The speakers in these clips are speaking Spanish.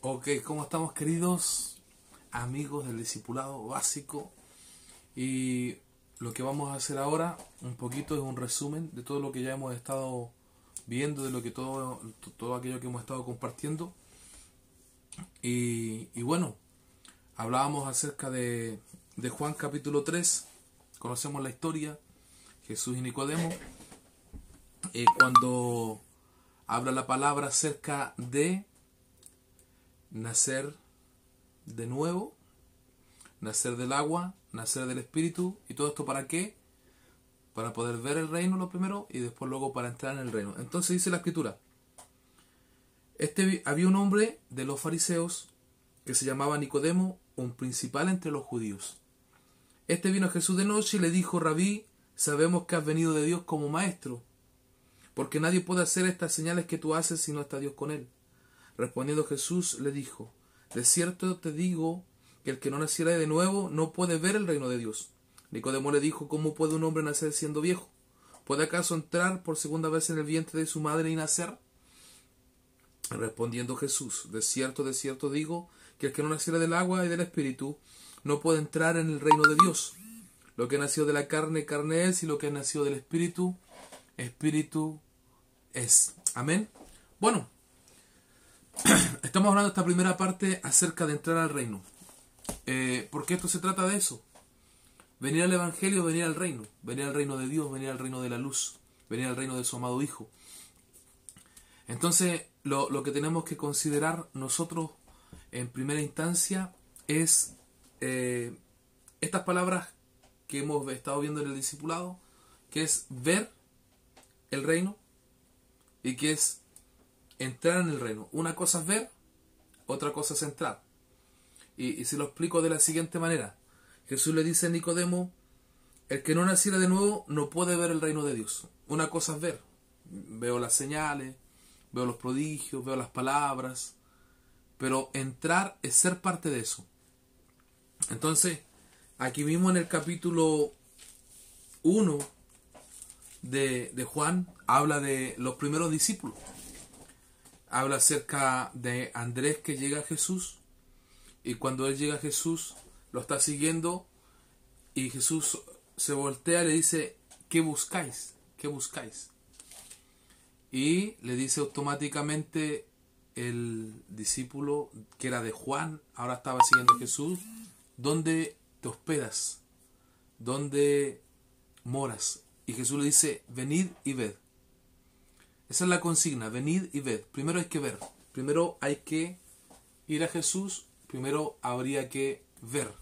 Ok, ¿cómo estamos, queridos amigos del discipulado básico? Y lo que vamos a hacer ahora un poquito es un resumen de todo lo que ya hemos estado viendo, de lo que todo aquello que hemos estado compartiendo. Y bueno, hablábamos acerca de Juan capítulo 3. Conocemos la historia, Jesús y Nicodemo, cuando habla la palabra acerca de nacer de nuevo, nacer del agua, nacer del espíritu. ¿Y todo esto para qué? Para poder ver el reino lo primero y después luego para entrar en el reino. Entonces dice la escritura: había un hombre de los fariseos que se llamaba Nicodemo, un principal entre los judíos. Este vino a Jesús de noche y le dijo: Rabí, sabemos que has venido de Dios como maestro, porque nadie puede hacer estas señales que tú haces si no está Dios con él. Respondiendo Jesús le dijo: de cierto te digo que el que no naciera de nuevo no puede ver el reino de Dios. Nicodemo le dijo: ¿cómo puede un hombre nacer siendo viejo? ¿Puede acaso entrar por segunda vez en el vientre de su madre y nacer? Respondiendo Jesús: de cierto digo que el que no naciera del agua y del espíritu no puede entrar en el reino de Dios. Lo que nació de la carne, carne es, y lo que nació del espíritu, espíritu es. Amén. Bueno, estamos hablando de esta primera parte acerca de entrar al reino. Porque esto se trata de eso. Venir al Evangelio, venir al reino de Dios, venir al reino de la luz, venir al reino de su amado Hijo. Entonces, lo que tenemos que considerar nosotros en primera instancia es estas palabras que hemos estado viendo en el discipulado, que es ver el reino y que es entrar en el reino. Una cosa es ver, otra cosa es entrar. Y se lo explico de la siguiente manera. Jesús le dice a Nicodemo: el que no naciera de nuevo no puede ver el reino de Dios. Una cosa es ver. Veo las señales, veo los prodigios, veo las palabras, pero entrar es ser parte de eso. Entonces, aquí mismo en el capítulo 1 de Juan, habla de los primeros discípulos. Habla acerca de Andrés, que llega a Jesús, y cuando él llega a Jesús, lo está siguiendo, y Jesús se voltea y le dice: ¿qué buscáis? ¿Qué buscáis? Y le dice automáticamente el discípulo, que era de Juan, ahora estaba siguiendo a Jesús: ¿dónde te hospedas? ¿Dónde moras? Y Jesús le dice: venid y ved. Esa es la consigna: venid y ved. Primero hay que ver, primero hay que ir a Jesús, primero habría que ver,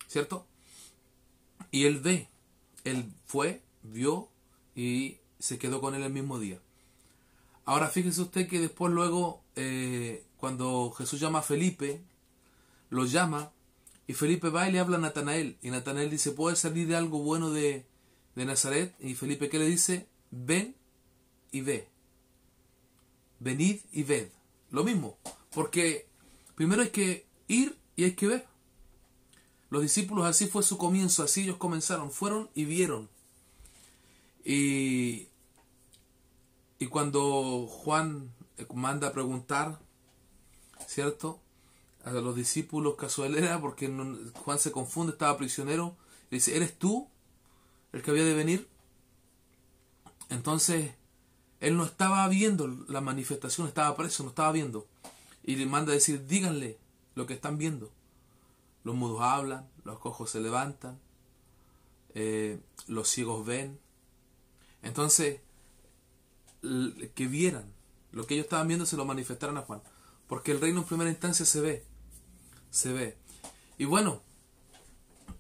¿cierto? Y él ve, él fue, vio y se quedó con él el mismo día. Ahora fíjese usted que después luego, cuando Jesús llama a Felipe, lo llama, y Felipe va y le habla a Natanael, y Natanael dice: ¿puede salir algo bueno de Nazaret? Y Felipe, ¿qué le dice? Ven y ve. Venid y ved. Lo mismo, porque primero hay que ir y hay que ver. Los discípulos, así fue su comienzo, así ellos comenzaron, fueron y vieron. Y cuando Juan manda a preguntar, ¿cierto?, a los discípulos casual era, porque Juan se confunde, estaba prisionero, y dice: ¿eres tú el que había de venir? Entonces, él no estaba viendo la manifestación, estaba preso, no estaba viendo. Y le manda a decir: díganle lo que están viendo. Los mudos hablan, los cojos se levantan, los ciegos ven. Entonces, que vieran lo que ellos estaban viendo, se lo manifestaron a Juan. Porque el reino en primera instancia se ve. Se ve. Y bueno,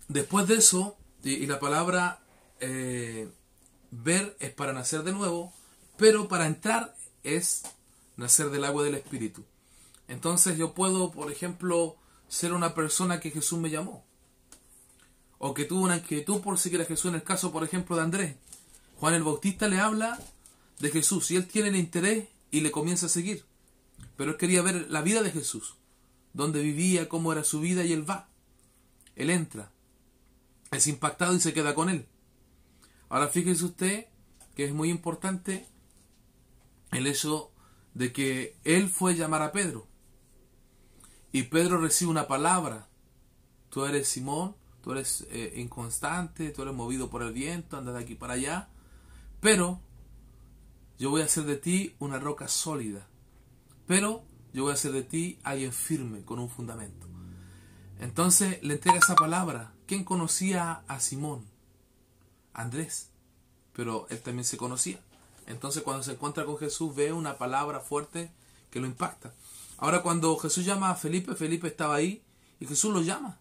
después de eso, y la palabra ver es para nacer de nuevo, pero para entrar es nacer del agua y del espíritu. Entonces yo puedo, por ejemplo, ser una persona que Jesús me llamó, o que tuvo una inquietud por seguir a Jesús. En el caso, por ejemplo, de Andrés, Juan el Bautista le habla de Jesús y él tiene el interés y le comienza a seguir, pero él quería ver la vida de Jesús, dónde vivía, cómo era su vida, y él va, él entra, es impactado y se queda con él. Ahora fíjese usted que es muy importante el hecho de que él fue a llamar a Pedro. Y Pedro recibe una palabra. Tú eres Simón, tú eres inconstante, tú eres movido por el viento, andas de aquí para allá. Pero yo voy a hacer de ti una roca sólida. Pero yo voy a hacer de ti alguien firme, con un fundamento. Entonces le entrega esa palabra. ¿Quién conocía a Simón? Andrés. Pero él también se conocía. Entonces cuando se encuentra con Jesús ve una palabra fuerte que lo impacta. Ahora cuando Jesús llama a Felipe, Felipe estaba ahí y Jesús lo llama.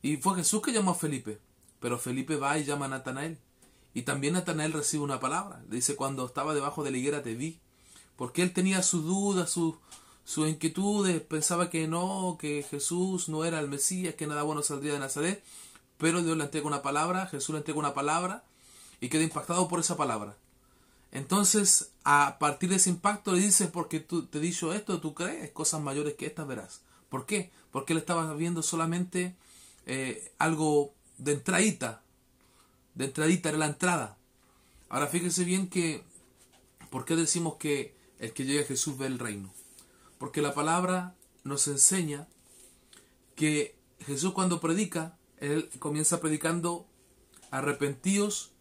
Y fue Jesús que llamó a Felipe. Pero Felipe va y llama a Natanael. Y también Natanael recibe una palabra. Le dice, cuando estaba debajo de la higuera te vi. Porque él tenía sus dudas, sus inquietudes. Pensaba que no, que Jesús no era el Mesías, que nada bueno saldría de Nazaret. Pero Dios le entrega una palabra, Jesús le entrega una palabra y queda impactado por esa palabra. Entonces, a partir de ese impacto le dice, porque te he dicho esto, tú crees, cosas mayores que estas verás. ¿Por qué? Porque él estaba viendo solamente algo de entradita. De entradita, era la entrada. Ahora fíjense bien que, ¿por qué decimos que el que llega a Jesús ve el reino? Porque la palabra nos enseña que Jesús cuando predica, él comienza predicando arrepentidos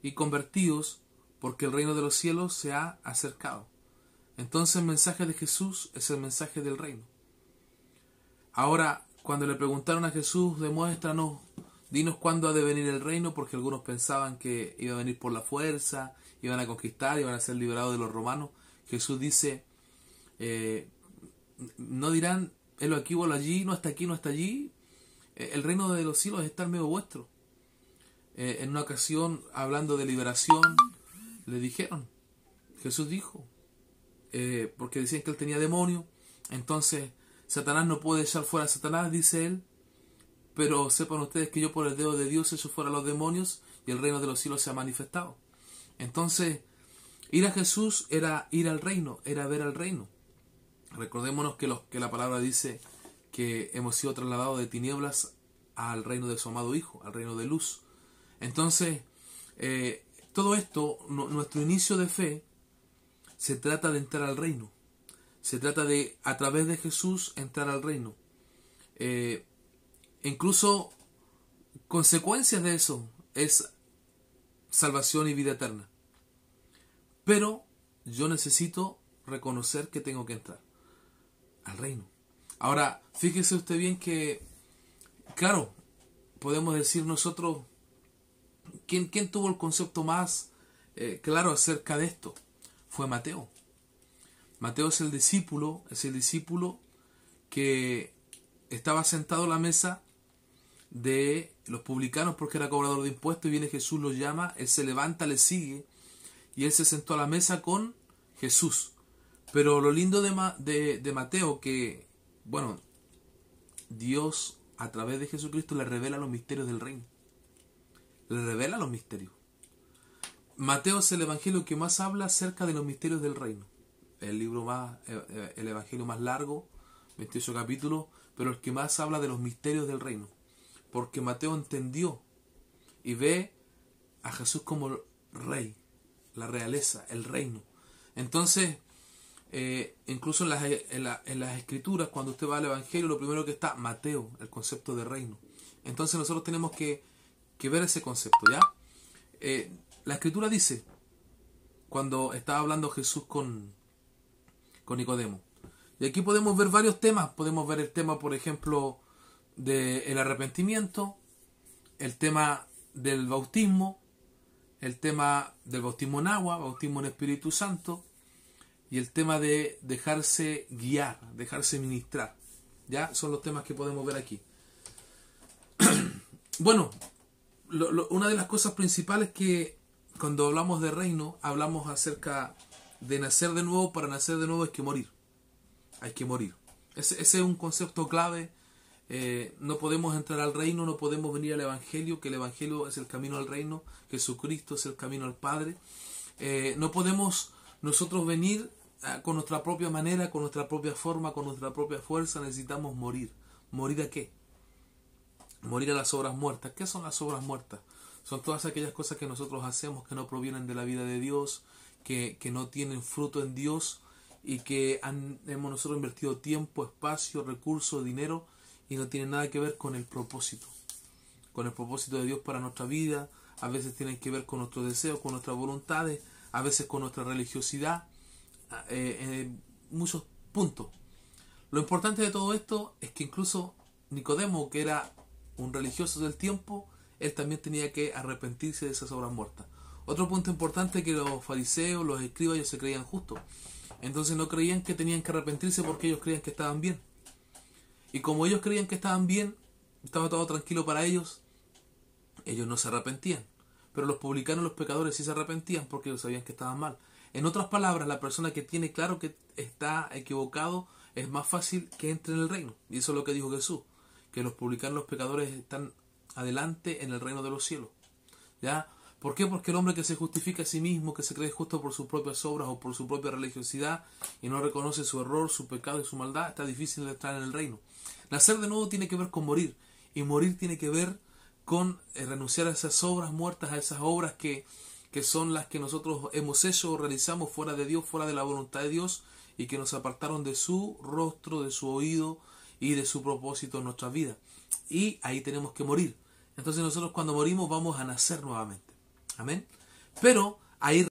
y convertidos porque el reino de los cielos se ha acercado. Entonces el mensaje de Jesús es el mensaje del reino. Ahora, cuando le preguntaron a Jesús, demuéstranos, dinos cuándo ha de venir el reino, porque algunos pensaban que iba a venir por la fuerza, iban a conquistar, iban a ser liberados de los romanos. Jesús dice, no dirán, helo aquí o helo allí, no está aquí, no está allí. El reino de los cielos está en medio vuestro. En una ocasión, hablando de liberación, le dijeron, Jesús dijo, porque decían que él tenía demonio, entonces Satanás no puede echar fuera a Satanás, dice él, pero sepan ustedes que yo por el dedo de Dios echo fuera a los demonios y el reino de los cielos se ha manifestado. Entonces, ir a Jesús era ir al reino, era ver al reino. Recordémonos que la palabra dice que hemos sido trasladados de tinieblas al reino de su amado Hijo, al reino de luz. Entonces, todo esto, nuestro inicio de fe, se trata de entrar al reino. Se trata de, a través de Jesús, entrar al reino. Incluso, consecuencias de eso es salvación y vida eterna. Pero yo necesito reconocer que tengo que entrar al reino. Ahora, fíjese usted bien que, claro, podemos decir nosotros, ¿quién tuvo el concepto más claro acerca de esto? Fue Mateo. Mateo es el discípulo que estaba sentado a la mesa de los publicanos porque era cobrador de impuestos y viene Jesús, lo llama, él se levanta, le sigue y él se sentó a la mesa con Jesús. Pero lo lindo de Mateo que, bueno, Dios a través de Jesucristo le revela los misterios del reino. Le revela los misterios. Mateo es el evangelio que más habla acerca de los misterios del reino. El evangelio más largo, 28 capítulos, pero el que más habla de los misterios del reino. Porque Mateo entendió y ve a Jesús como rey, la realeza, el reino. Entonces, incluso en las escrituras, cuando usted va al evangelio, lo primero que está, Mateo, el concepto de reino. Entonces nosotros tenemos que ver ese concepto, ¿ya? La escritura dice, cuando estaba hablando Jesús con Nicodemo, y aquí podemos ver varios temas. Podemos ver el tema, por ejemplo, del arrepentimiento, el tema del bautismo, el tema del bautismo en agua, bautismo en Espíritu Santo, y el tema de dejarse guiar, dejarse ministrar. Ya son los temas que podemos ver aquí. Bueno, una de las cosas principales que cuando hablamos de reino, hablamos acerca de nacer de nuevo. Para nacer de nuevo hay que morir. Hay que morir. Ese es un concepto clave. No podemos entrar al reino, no podemos venir al evangelio, que el evangelio es el camino al reino, Jesucristo es el camino al Padre. No podemos nosotros venir con nuestra propia manera, con nuestra propia forma, con nuestra propia fuerza. Necesitamos morir. ¿Morir a qué? Morir a las obras muertas. ¿Qué son las obras muertas? Son todas aquellas cosas que nosotros hacemos que no provienen de la vida de Dios, que no tienen fruto en Dios y que hemos nosotros invertido tiempo, espacio, recursos, dinero, y no tiene nada que ver con el propósito de Dios para nuestra vida. A veces tienen que ver con nuestros deseos, con nuestras voluntades, a veces con nuestra religiosidad, en muchos puntos. Lo importante de todo esto es que incluso Nicodemo, que era un religioso del tiempo, él también tenía que arrepentirse de esas obras muertas. Otro punto importante es que los fariseos, los escribas, ellos se creían justos. Entonces no creían que tenían que arrepentirse porque ellos creían que estaban bien. Y como ellos creían que estaban bien, estaba todo tranquilo para ellos, ellos no se arrepentían. Pero los publicanos, los pecadores, sí se arrepentían porque ellos sabían que estaban mal. En otras palabras, la persona que tiene claro que está equivocado, es más fácil que entre en el reino. Y eso es lo que dijo Jesús, que los publicanos, los pecadores están adelante en el reino de los cielos. ¿Ya? ¿Por qué? Porque el hombre que se justifica a sí mismo, que se cree justo por sus propias obras o por su propia religiosidad y no reconoce su error, su pecado y su maldad, está difícil de entrar en el reino. Nacer de nuevo tiene que ver con morir, y morir tiene que ver con renunciar a esas obras muertas, a esas obras que son las que nosotros hemos hecho o realizamos fuera de Dios, fuera de la voluntad de Dios, y que nos apartaron de su rostro, de su oído y de su propósito en nuestra vida. Y ahí tenemos que morir. Entonces nosotros cuando morimos vamos a nacer nuevamente. Amén. Pero ahí